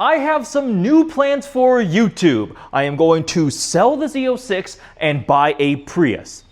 I have some new plans for YouTube. I am going to sell the Z06 and buy a Prius.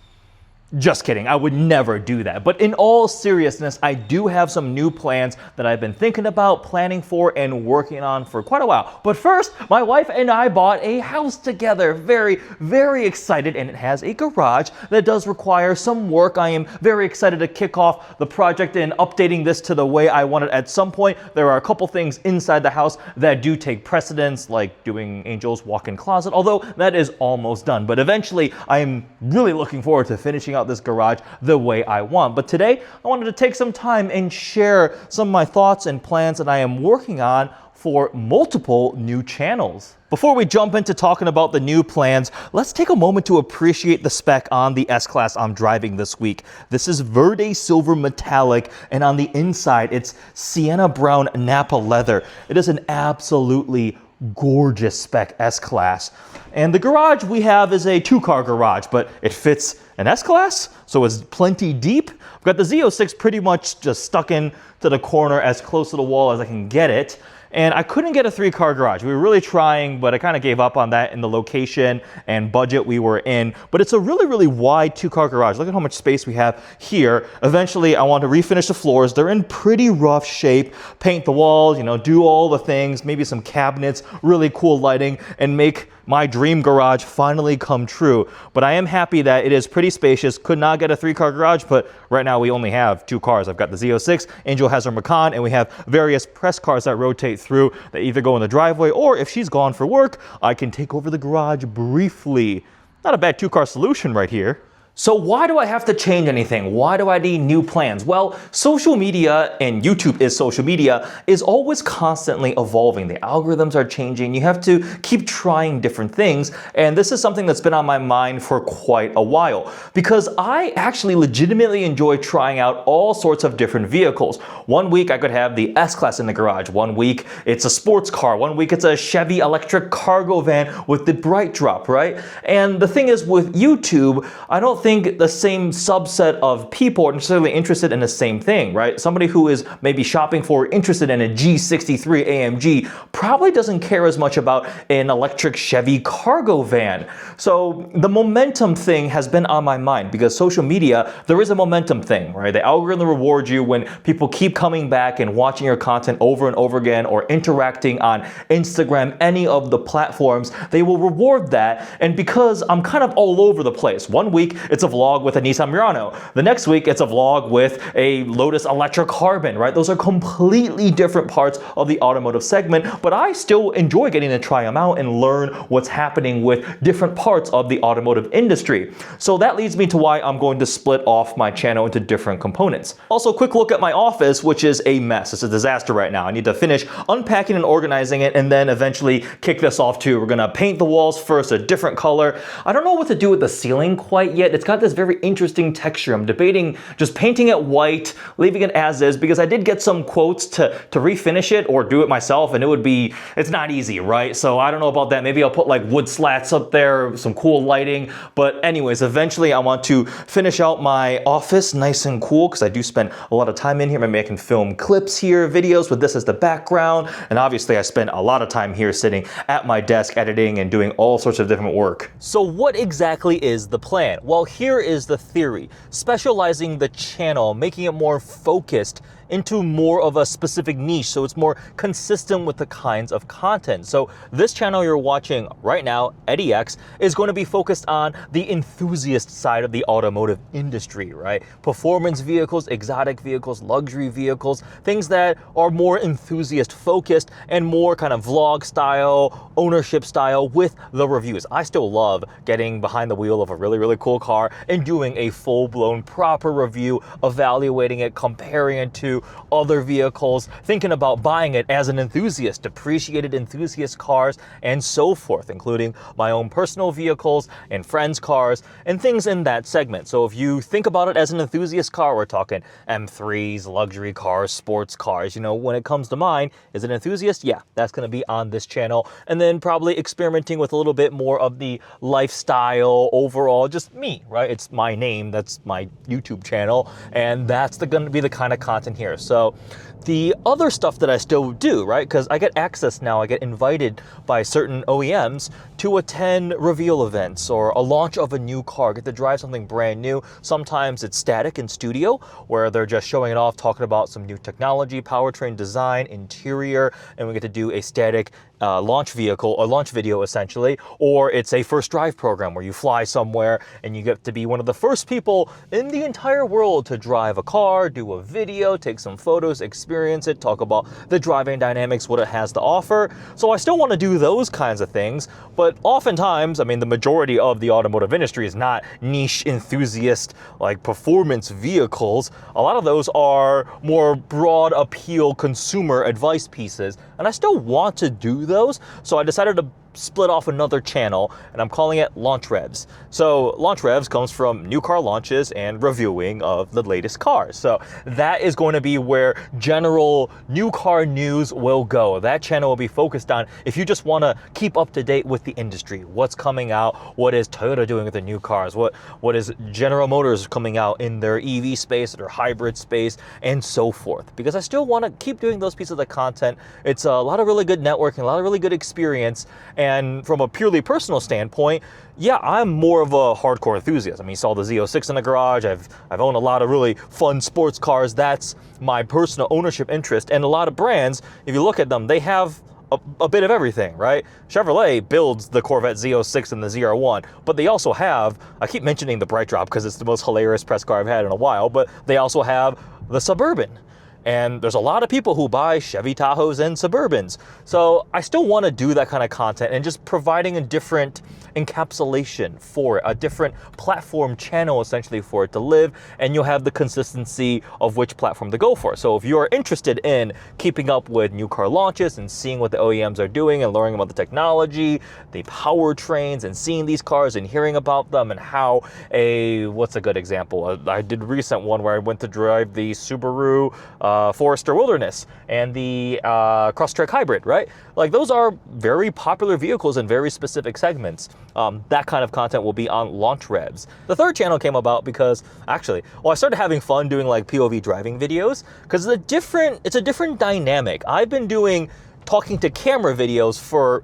Just kidding, I would never do that. But in all seriousness, I do have some new plans that I've been thinking about, planning for, and working on for quite a while. But first, my wife and I bought a house together. Very, very excited, and it has a garage that does require some work. I am very excited to kick off the project and updating this to the way I want it at some point. There are a couple things inside the house that do take precedence, like doing Angel's walk-in closet, although that is almost done. But eventually, I am really looking forward to finishing out this garage the way I want. But today, I wanted to take some time and share some of my thoughts and plans that I am working on for multiple new channels. Before we jump into talking about the new plans, let's take a moment to appreciate the spec on the S-Class I'm driving this week. This is Verde Silver Metallic, and on the inside, it's Sienna Brown Napa Leather. It is an absolutely gorgeous spec S-Class. And the garage we have is a two-car garage, but it fits an S-Class, so it's plenty deep. I've got the Z06 pretty much just stuck in to the corner as close to the wall as I can get it. And I couldn't get a three-car garage. We were really trying, but I kind of gave up on that in the location and budget we were in. But it's a really, really wide two-car garage. Look at how much space we have here. Eventually, I want to refinish the floors. They're in pretty rough shape. Paint the walls, do all the things, maybe some cabinets, really cool lighting, and make my dream garage finally come true. But I am happy that it is pretty spacious. Could not get a three-car garage, but right now we only have two cars. I've got the Z06, Angel has her Macan, and we have various press cars that rotate through that either go in the driveway, or if she's gone for work, I can take over the garage briefly. Not a bad two-car solution right here. So why do I have to change anything? Why do I need new plans? Well, social media, and YouTube is social media, is always constantly evolving. The algorithms are changing. You have to keep trying different things. And this is something that's been on my mind for quite a while, because I actually legitimately enjoy trying out all sorts of different vehicles. One week I could have the S-Class in the garage. One week it's a sports car. One week it's a Chevy electric cargo van with the bright drop, right? And the thing is, with YouTube, I don't think the same subset of people are necessarily interested in the same thing, right? Somebody who is maybe shopping for, interested in a G63 AMG probably doesn't care as much about an electric Chevy cargo van. So the momentum thing has been on my mind, because social media, there is a momentum thing, right? The algorithm rewards you when people keep coming back and watching your content over and over again, or interacting on Instagram, any of the platforms, they will reward that. And because I'm kind of all over the place, one week it's a vlog with a Nissan Murano. The next week it's a vlog with a Lotus Electric Carbon, right? Those are completely different parts of the automotive segment, but I still enjoy getting to try them out and learn what's happening with different parts of the automotive industry. So that leads me to why I'm going to split off my channel into different components. Also, quick look at my office, which is a mess. It's a disaster right now. I need to finish unpacking and organizing it, and then eventually kick this off too. We're gonna paint the walls first a different color. I don't know what to do with the ceiling quite yet. It's got this very interesting texture. I'm debating just painting it white, leaving it as is, because I did get some quotes to refinish it or do it myself, and it's not easy, right? So I don't know about that. Maybe I'll put like wood slats up there, some cool lighting. But anyways, eventually I want to finish out my office nice and cool, because I do spend a lot of time in here. Maybe I can film clips here, videos with this as the background. And obviously I spend a lot of time here sitting at my desk editing and doing all sorts of different work. So what exactly is the plan? Well, here is the theory: specializing the channel, making it more focused into more of a specific niche, so it's more consistent with the kinds of content. So this channel you're watching right now, EddieX, is going to be focused on the enthusiast side of the automotive industry, right? Performance vehicles, exotic vehicles, luxury vehicles, things that are more enthusiast focused and more kind of vlog style, ownership style with the reviews. I still love getting behind the wheel of a really, really cool car and doing a full-blown proper review, evaluating it, comparing it to other vehicles, thinking about buying it as an enthusiast, depreciated enthusiast cars, and so forth, including my own personal vehicles and friends' cars and things in that segment. So if you think about it as an enthusiast car, we're talking M3s, luxury cars, sports cars. When it comes to mine, is an enthusiast? Yeah, that's going to be on this channel. And then probably experimenting with a little bit more of the lifestyle, overall, just me, right? It's my name, that's my YouTube channel, and that's going to be the kind of content here. So the other stuff that I still do, right? Because I get access now, I get invited by certain OEMs to attend reveal events or a launch of a new car, get to drive something brand new. Sometimes it's static in studio where they're just showing it off, talking about some new technology, powertrain design, interior, and we get to do a static launch vehicle or launch video essentially, or it's a first drive program where you fly somewhere and you get to be one of the first people in the entire world to drive a car, do a video, take some photos, experience it, talk about the driving dynamics, what it has to offer. So I still want to do those kinds of things, but oftentimes, I mean, the majority of the automotive industry is not niche enthusiast like performance vehicles. A lot of those are more broad appeal consumer advice pieces, and I still want to do those, so I decided to split off another channel, and I'm calling it Launch Revs. So Launch Revs comes from new car launches and reviewing of the latest cars. So that is going to be where general new car news will go. That channel will be focused on if you just want to keep up to date with the industry, what's coming out, what is Toyota doing with the new cars, what is General Motors coming out in their EV space, their hybrid space, and so forth. Because I still want to keep doing those pieces of content. It's a lot of really good networking, a lot of really good experience. And from a purely personal standpoint, yeah, I'm more of a hardcore enthusiast. I mean, you saw the Z06 in the garage. I've owned a lot of really fun sports cars. That's my personal ownership interest. And a lot of brands, if you look at them, they have a bit of everything, right? Chevrolet builds the Corvette Z06 and the ZR1, but they also have, I keep mentioning the Bright Drop because it's the most hilarious press car I've had in a while, but they also have the Suburban. And there's a lot of people who buy Chevy Tahoes and Suburbans. So I still want to do that kind of content and just providing a different encapsulation for it, a different platform channel essentially for it to live, and you'll have the consistency of which platform to go for. So if you're interested in keeping up with new car launches and seeing what the OEMs are doing and learning about the technology, the powertrains, and seeing these cars and hearing about them and how what's a good example? I did a recent one where I went to drive the Subaru Forester Wilderness and the Crosstrek Hybrid, right? Like those are very popular vehicles in very specific segments. That kind of content will be on Launch Revs. The third channel came about because I started having fun doing like POV driving videos because it's a different dynamic. I've been doing talking to camera videos for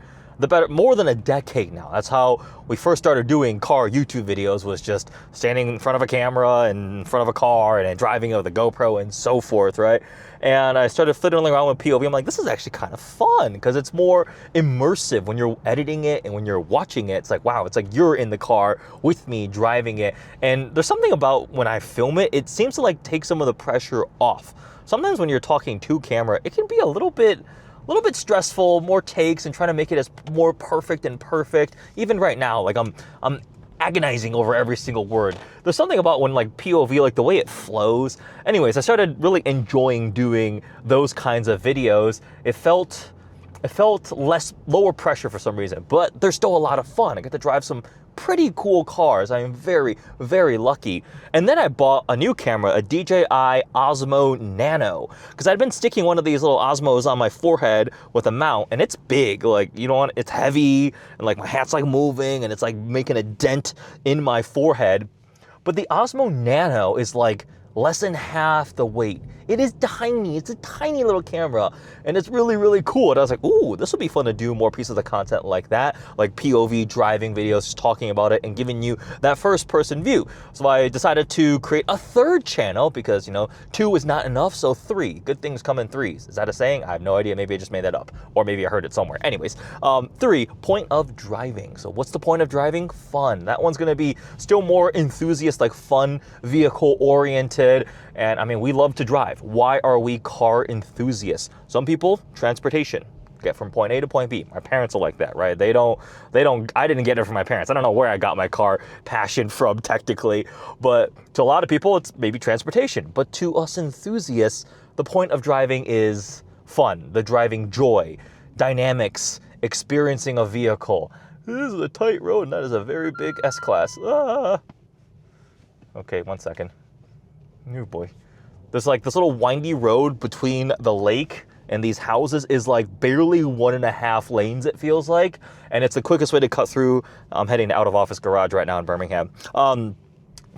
more than a decade now. That's how we first started doing car YouTube videos, was just standing in front of a camera and in front of a car and driving with a GoPro and so forth, right? And I started fiddling around with POV. I'm like, this is actually kind of fun because it's more immersive when you're editing it and when you're watching it. It's like, wow, it's like you're in the car with me driving it. And there's something about when I film it, it seems to like take some of the pressure off. Sometimes when you're talking to camera, it can be a little bit stressful, more takes, and trying to make it as more perfect. Even right now, like I'm agonizing over every single word. There's something about when like POV, like the way it flows. Anyways, I started really enjoying doing those kinds of videos. It felt lower pressure for some reason, but they're still a lot of fun. I get to drive some pretty cool cars. I am very, very lucky. And then I bought a new camera, a DJI Osmo Nano, because I'd been sticking one of these little Osmos on my forehead with a mount, and it's big. Like, it's heavy, and like my hat's like moving, and it's like making a dent in my forehead. But the Osmo Nano is like less than half the weight. It is tiny. It's a tiny little camera, and it's really, really cool. And I was like, ooh, this would be fun to do more pieces of content like that, like POV driving videos, just talking about it and giving you that first-person view. So I decided to create a third channel because, 2 is not enough, so 3. Good things come in threes. Is that a saying? I have no idea. Maybe I just made that up, or maybe I heard it somewhere. Anyways, 3, point of driving. So what's the point of driving? Fun. That one's going to be still more enthusiast, like fun, vehicle-oriented. And I mean, we love to drive. Why are we car enthusiasts? Some people, transportation. Get from point A to point B. My parents are like that, right? I didn't get it from my parents. I don't know where I got my car passion from technically, but to a lot of people, it's maybe transportation. But to us enthusiasts, the point of driving is fun, the driving joy, dynamics, experiencing a vehicle. This is a tight road, and that is a very big S-Class. Okay, 1 second. Oh boy. There's like this little windy road between the lake and these houses is like barely 1.5 lanes, it feels like. And it's the quickest way to cut through. I'm heading to out of office garage right now in Birmingham.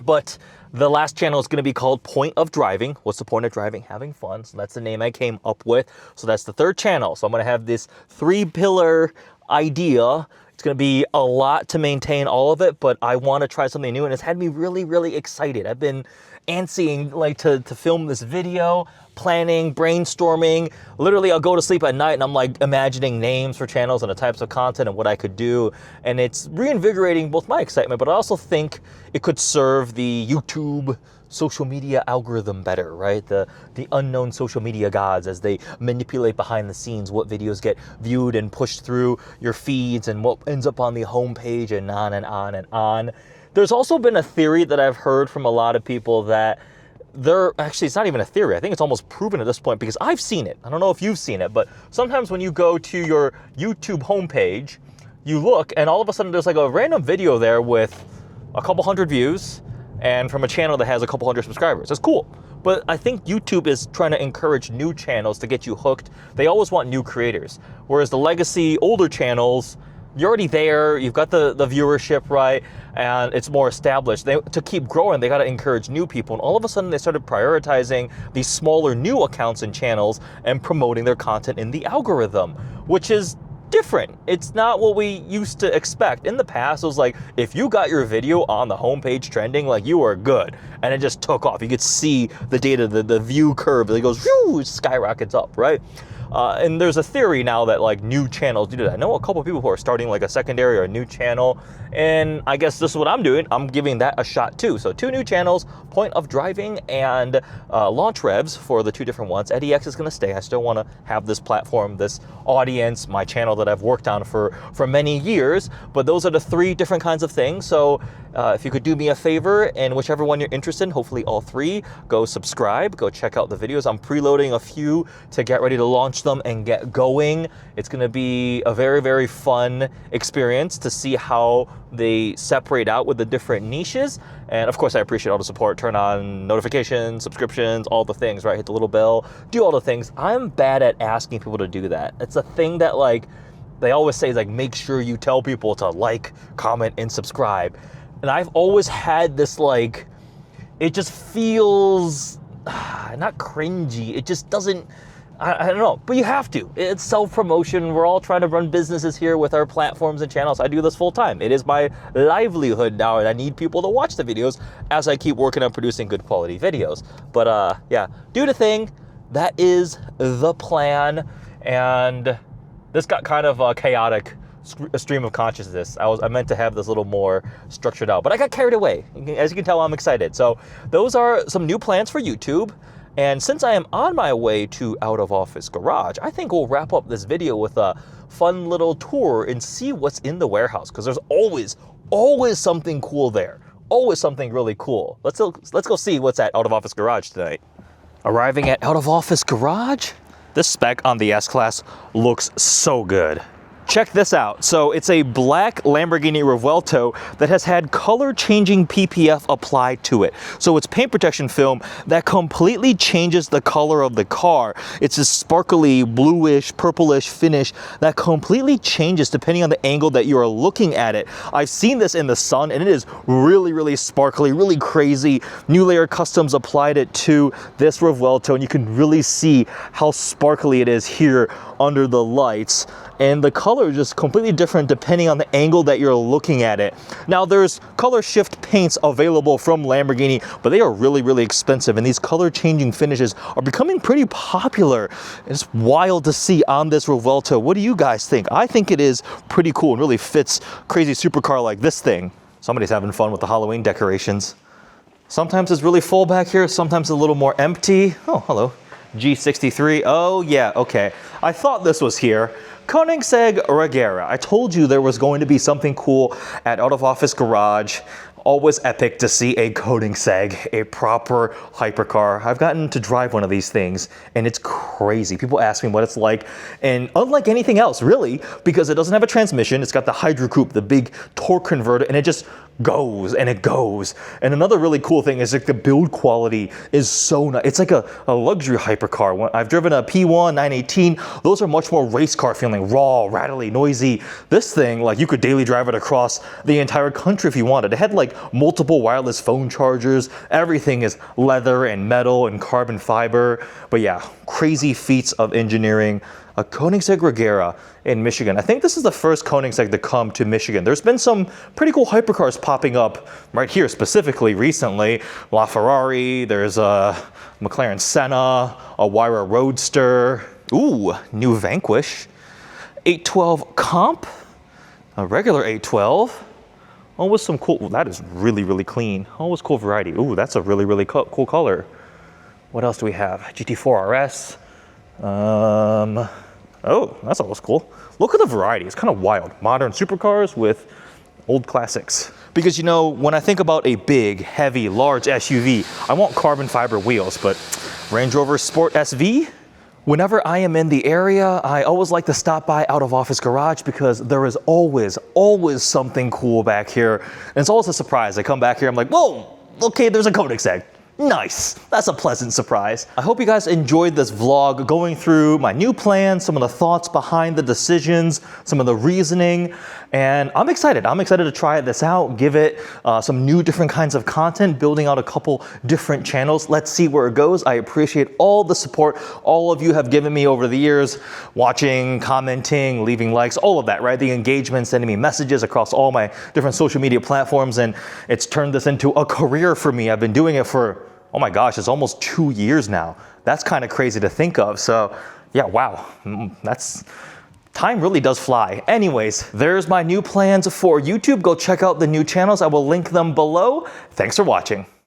But the last channel is going to be called Point of Driving. What's the point of driving? Having fun. So that's the name I came up with. So that's the third channel. So I'm going to have this 3-pillar idea. It's going to be a lot to maintain all of it, but I want to try something new, and it's had me really, really excited. I've been antsy like to film this video, planning, brainstorming. Literally, I'll go to sleep at night and I'm like imagining names for channels and the types of content and what I could do. And it's reinvigorating both my excitement, but I also think it could serve the YouTube social media algorithm better, right? The unknown social media gods, as they manipulate behind the scenes what videos get viewed and pushed through your feeds and what ends up on the homepage and on and on and on. There's also been a theory that I've heard from a lot of people that actually, it's not even a theory. I think it's almost proven at this point because I've seen it. I don't know if you've seen it, but sometimes when you go to your YouTube homepage, you look and all of a sudden there's like a random video there with a couple hundred views and from a channel that has a couple hundred subscribers. That's cool. But I think YouTube is trying to encourage new channels to get you hooked. They always want new creators. Whereas the legacy older channels, you're already there, you've got the viewership, right? And it's more established. To keep growing, they got to encourage new people. And all of a sudden, they started prioritizing these smaller new accounts and channels and promoting their content in the algorithm, which is different. It's not what we used to expect. In the past, it was like, if you got your video on the homepage trending, like you were good. And it just took off. You could see the data, the view curve, it goes, whew, it skyrockets up, right? And there's a theory now that like new channels do that. I know a couple of people who are starting like a secondary or a new channel, and I guess this is what I'm doing. I'm giving that a shot too. So 2 new channels, Point of Driving and Launch Revs for the 2 different ones. EddieX is going to stay. I still want to have this platform, this audience, my channel that I've worked on for many years, but those are the 3 different kinds of things. So if you could do me a favor, and whichever one you're interested in, hopefully all 3, go subscribe, go check out the videos. I'm preloading a few to get ready to launch them and get going. It's going to be a very, very fun experience to see how they separate out with the different niches. And of course, I appreciate all the support. Turn on notifications, subscriptions, all the things, right? Hit the little bell, do all the things. I'm bad at asking people to do that. It's a thing that like they always say is like, make sure you tell people to like, comment, and subscribe. And I've always had this like, it just feels not cringy. It just doesn't, I don't know, but you have to. It's self-promotion. We're all trying to run businesses here with our platforms and channels. I do this full time. It is my livelihood now, and I need people to watch the videos as I keep working on producing good quality videos. But yeah, do the thing. That is the plan. And this got kind of a chaotic stream of consciousness. I meant to have this a little more structured out, but I got carried away. As you can tell, I'm excited. So those are some new plans for YouTube. And since I am on my way to Out of Office Garage, I think we'll wrap up this video with a fun little tour and see what's in the warehouse, because there's always something cool there. Always something really cool. Let's go see what's at Out of Office Garage tonight. Arriving at Out of Office Garage, this spec on the S-Class looks so good. Check this out. So it's a black Lamborghini Revuelto that has had color-changing PPF applied to it. So it's paint protection film that completely changes the color of the car. It's this sparkly, bluish, purplish finish that completely changes depending on the angle that you are looking at it. I've seen this in the sun, and it is really, really sparkly, really crazy. New Layer Customs applied it to this Revuelto, and you can really see how sparkly it is here under the lights. And the color is just completely different depending on the angle that you're looking at it. Now there's color shift paints available from Lamborghini, but they are really, really expensive, and these color changing finishes are becoming pretty popular. It's wild to see on this Revuelto. What do you guys think? I think it is pretty cool and really fits crazy supercar like this thing. Somebody's having fun with the Halloween decorations. Sometimes it's really full back here, sometimes a little more empty. Oh, hello. G63, oh yeah, okay. I thought this was here. Koenigsegg Regera. I told you there was going to be something cool at Out of Office Garage. Always epic to see a Koenigsegg, a proper hypercar. I've gotten to drive one of these things, and it's crazy. People ask me what it's like, and unlike anything else, really, because it doesn't have a transmission, it's got the Hydro Coupe, the big torque converter, and it just goes and it goes. And another really cool thing is like the build quality is so nice. It's like a luxury hypercar. I've driven a P1, 918. Those are much more race car feeling, raw, rattly, noisy. This thing, like you could daily drive it across the entire country if you wanted. It had like multiple wireless phone chargers. Everything is leather and metal and carbon fiber. But yeah, crazy feats of engineering. A Koenigsegg Regera in Michigan. I think this is the first Koenigsegg to come to Michigan. There's been some pretty cool hypercars popping up right here specifically recently. LaFerrari, there's a McLaren Senna, a Wyra Roadster. Ooh, new Vanquish. 812 Comp, a regular 812. Oh, with some cool, that is really, really clean. Oh, with cool variety. Ooh, that's a really, really cool color. What else do we have? GT4 RS. Oh, that's always cool. Look at the variety. It's kind of wild. Modern supercars with old classics. Because, you know, when I think about a big, heavy, large SUV, I want carbon fiber wheels, but Range Rover Sport SV? Whenever I am in the area, I always like to stop by Out of Office Garage because there is always something cool back here. And it's always a surprise. I come back here, I'm like, whoa, okay, there's a Koenigsegg. Nice, that's a pleasant surprise. I hope you guys enjoyed this vlog going through my new plans, some of the thoughts behind the decisions, some of the reasoning, and I'm excited to try this out, give it some new different kinds of content, building out a couple different channels. Let's see where it goes. I appreciate all the support all of you have given me over the years, watching, commenting, leaving likes, all of that, right? The engagement, sending me messages across all my different social media platforms, and it's turned this into a career for me. I've been doing it for, oh my gosh, it's almost 2 years now. That's kind of crazy to think of. So yeah, wow, time really does fly. Anyways, there's my new plans for YouTube. Go check out the new channels. I will link them below. Thanks for watching.